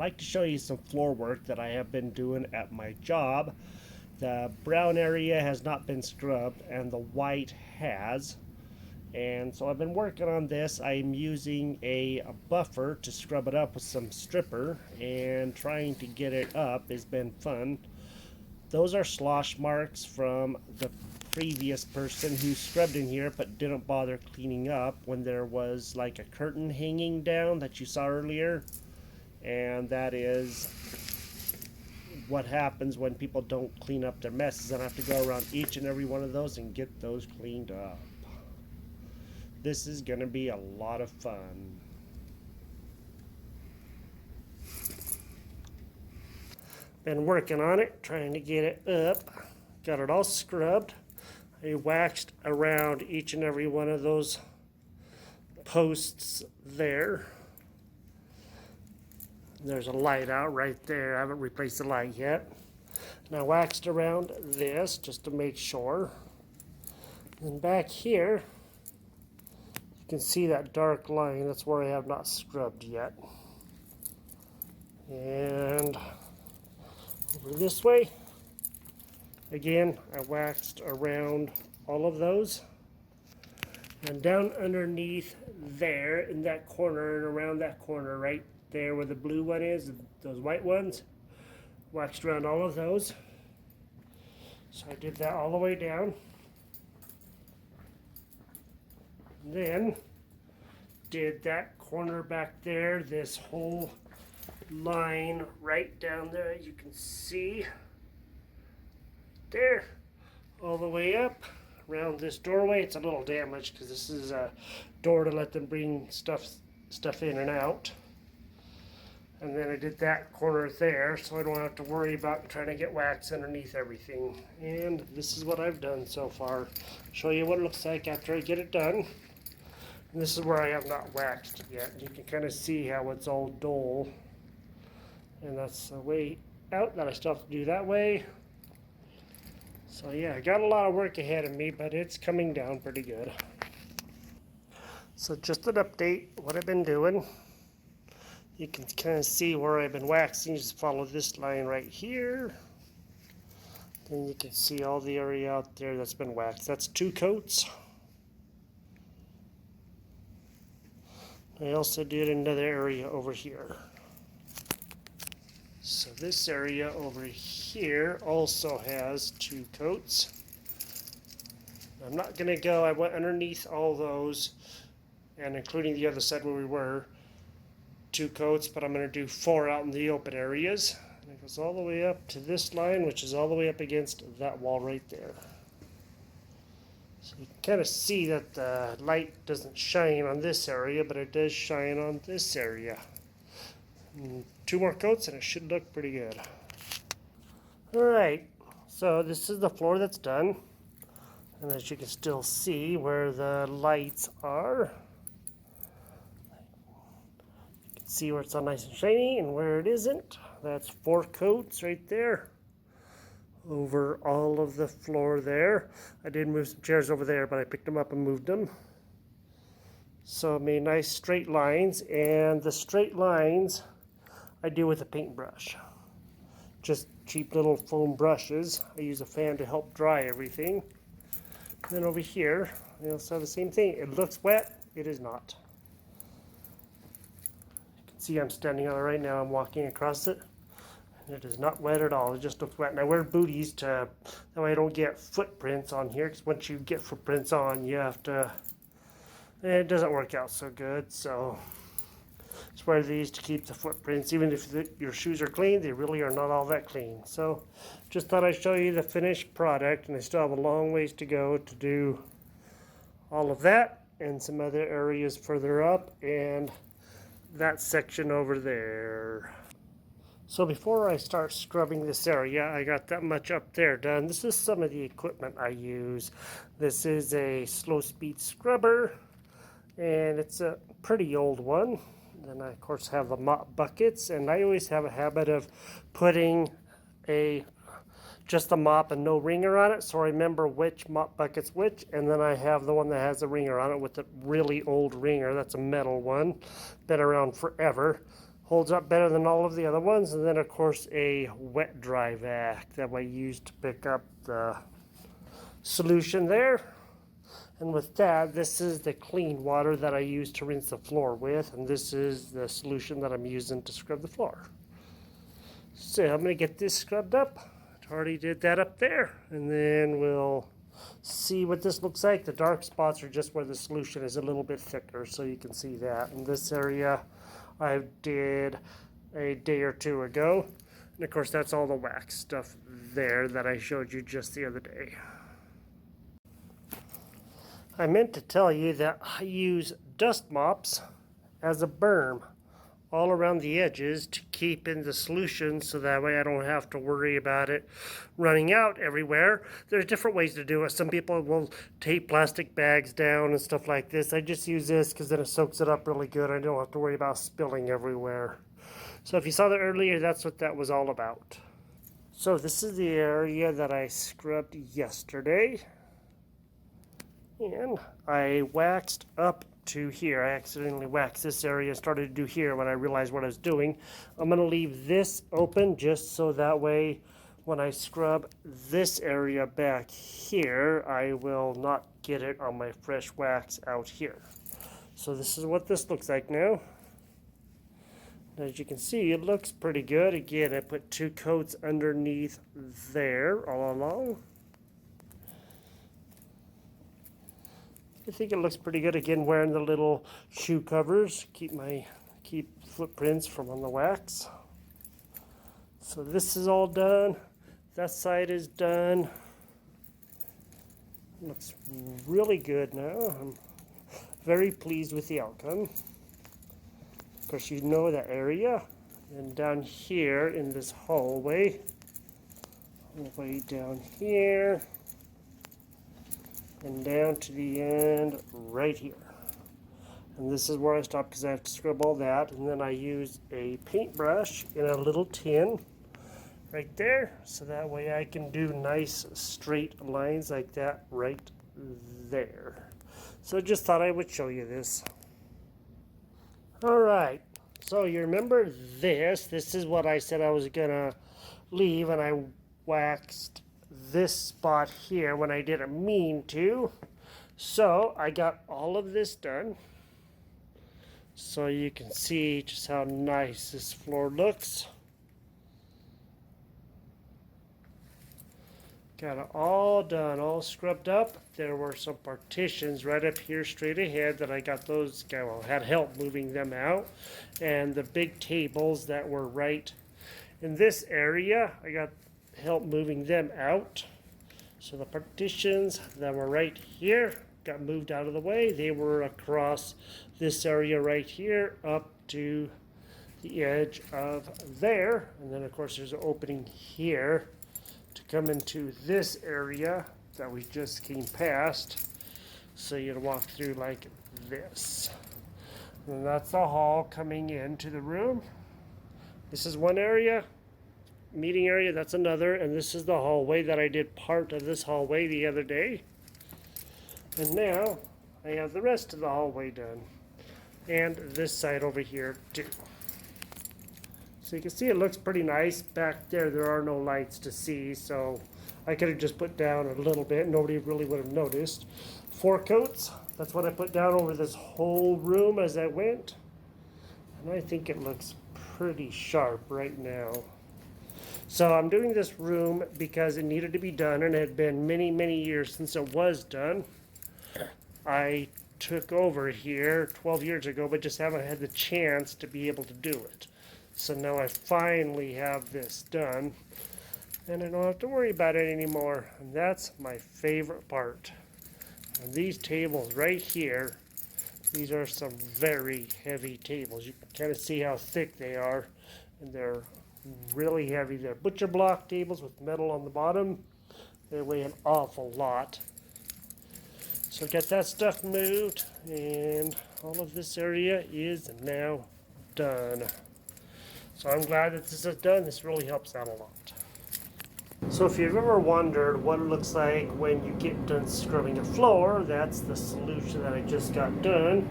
like to show you some floor work that I have been doing at my job. The brown area has not been scrubbed and the white has. And so I've been working on this. I'm using a buffer to scrub it up with some stripper, and trying to get it up has been fun. Those are slosh marks from the previous person who scrubbed in here but didn't bother cleaning up when there was like a curtain hanging down that you saw earlier. And that is what happens when people don't clean up their messes, and I have to go around each and every one of those and get those cleaned up. This is going to be a lot of fun. Been working on it, trying to get it up. Got it all scrubbed. I waxed around each and every one of those posts there. There's a light out right there. I haven't replaced the light yet. And I waxed around this just to make sure. And back here, you can see that dark line. That's where I have not scrubbed yet. And over this way, again, I waxed around all of those. And down underneath there, in that corner and around that corner right there where the blue one is, those white ones, waxed around all of those. So I did that all the way down. Then did that corner back there, this whole line right down there, as you can see there, all the way up around this doorway. It's a little damaged because this is a door to let them bring stuff in and out. And then I did that corner there, so I don't have to worry about trying to get wax underneath everything. And this is what I've done so far. Show you what it looks like after I get it done. And this is where I have not waxed yet. You can kind of see how it's all dull. And that's the way out that I still have to do that way. So yeah, I got a lot of work ahead of me, but it's coming down pretty good. So just an update, what I've been doing. You can kind of see where I've been waxing. You just follow this line right here. Then you can see all the area out there that's been waxed. That's 2 coats. I also did another area over here. So this area over here also has 2 coats. I'm not going to go, I went underneath all those, and including the other side where we were, 2 coats, but I'm going to do 4 out in the open areas. And it goes all the way up to this line, which is all the way up against that wall right there. So you can kind of see that the light doesn't shine on this area, but it does shine on this area. And 2 more coats and it should look pretty good. Alright, so this is the floor that's done. And as you can still see where the lights are, see where it's all nice and shiny and where it isn't. That's 4 coats right there over all of the floor there. I did move some chairs over there, but I picked them up and moved them. So I made nice straight lines, and the straight lines I do with a paintbrush. Just cheap little foam brushes. I use a fan to help dry everything. And then over here, I also have the same thing. It looks wet, it is not. See, I'm standing on it right now. I'm walking across it, and it is not wet at all. It just looks wet. And I wear booties to that way I don't get footprints on here, because once you get footprints on, you have to, it doesn't work out so good. So just wear these to keep the footprints. Even if your shoes are clean, they really are not all that clean. So just thought I'd show you the finished product, and I still have a long ways to go to do all of that and some other areas further up, and that section over there. So before I start scrubbing this area, I got that much up there done. This is some of the equipment I use. This is a slow speed scrubber, and it's a pretty old one. Then I of course have the mop buckets, and I always have a habit of putting just the mop and no ringer on it, so I remember which mop bucket's which. And then I have the one that has a ringer on it with a really old ringer. That's a metal one, been around forever. Holds up better than all of the other ones. And then of course a wet dry vac that I used to pick up the solution there. And with that, this is the clean water that I use to rinse the floor with, and this is the solution that I'm using to scrub the floor. So I'm going to get this scrubbed up. I already did that up there, and then we'll see what this looks like. The dark spots are just where the solution is a little bit thicker, so you can see that. In this area, I did a day or two ago, and of course that's all the wax stuff there that I showed you just the other day. I meant to tell you that I use dust mops as a berm all around the edges to keep in the solution, so that way I don't have to worry about it running out everywhere. There's different ways to do it. Some people will tape plastic bags down and stuff like this. I just use this because then it soaks it up really good. I don't have to worry about spilling everywhere. So if you saw that earlier, that's what that was all about. So this is the area that I scrubbed yesterday. And I waxed up to here. I accidentally waxed this area and started to do here when I realized what I was doing. I'm going to leave this open just so that way when I scrub this area back here, I will not get it on my fresh wax out here. So this is what this looks like now. As you can see, it looks pretty good. Again, I put 2 coats underneath there all along. I think it looks pretty good. Again, wearing the little shoe covers, keep footprints from on the wax. So this is all done. That side is done. Looks really good now. I'm very pleased with the outcome. Of course, you know that area. And down here in this hallway, all the way down here, and down to the end right here. And this is where I stop because I have to scrub all that. And then I use a paintbrush in a little tin right there, so that way I can do nice straight lines like that right there. So I just thought I would show you this. All right, so you remember this. This is what I said I was gonna leave, and I waxed this spot here when I didn't mean to. So I got all of this done, so you can see just how nice this floor looks. Got it all done, all scrubbed up. There were some partitions right up here straight ahead that I got those, well, had help moving them out, and the big tables that were right in this area, I got help moving them out. So the partitions that were right here got moved out of the way. They were across this area right here up to the edge of there. And then of course there's an opening here to come into this area that we just came past. So you'd walk through like this. And that's the hall coming into the room. This is one area. Meeting area, that's another, and this is the hallway that I did part of this hallway the other day. And now I have the rest of the hallway done, and this side over here too. So you can see it looks pretty nice. Back there are no lights to see, so I could have just put down a little bit. Nobody really would have noticed. 4 coats, that's what I put down over this whole room as I went, and I think it looks pretty sharp right now. So I'm doing this room because it needed to be done, and it had been many, many years since it was done. I took over here 12 years ago, but just haven't had the chance to be able to do it. So now I finally have this done, and I don't have to worry about it anymore. And that's my favorite part. And these tables right here, these are some very heavy tables. You can kind of see how thick they are, and they're really heavy. They're butcher block tables with metal on the bottom. They weigh an awful lot. So get that stuff moved, and all of this area is now done. So I'm glad that this is done. This really helps out a lot. So if you've ever wondered what it looks like when you get done scrubbing a floor, that's the solution that I just got done.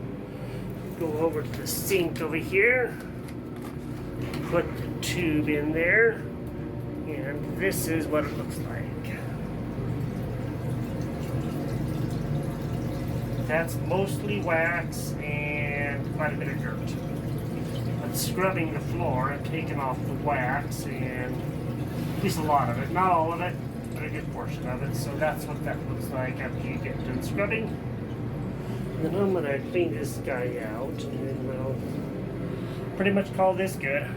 Go over to the sink over here. put the tube in there, and this is what it looks like. That's mostly wax and quite a bit of dirt. I'm scrubbing the floor and taking off the wax, and at least a lot of it, not all of it, but a good portion of it. So that's what that looks like after you get done scrubbing. And then I'm going to clean this guy out, and we'll pretty much call this good.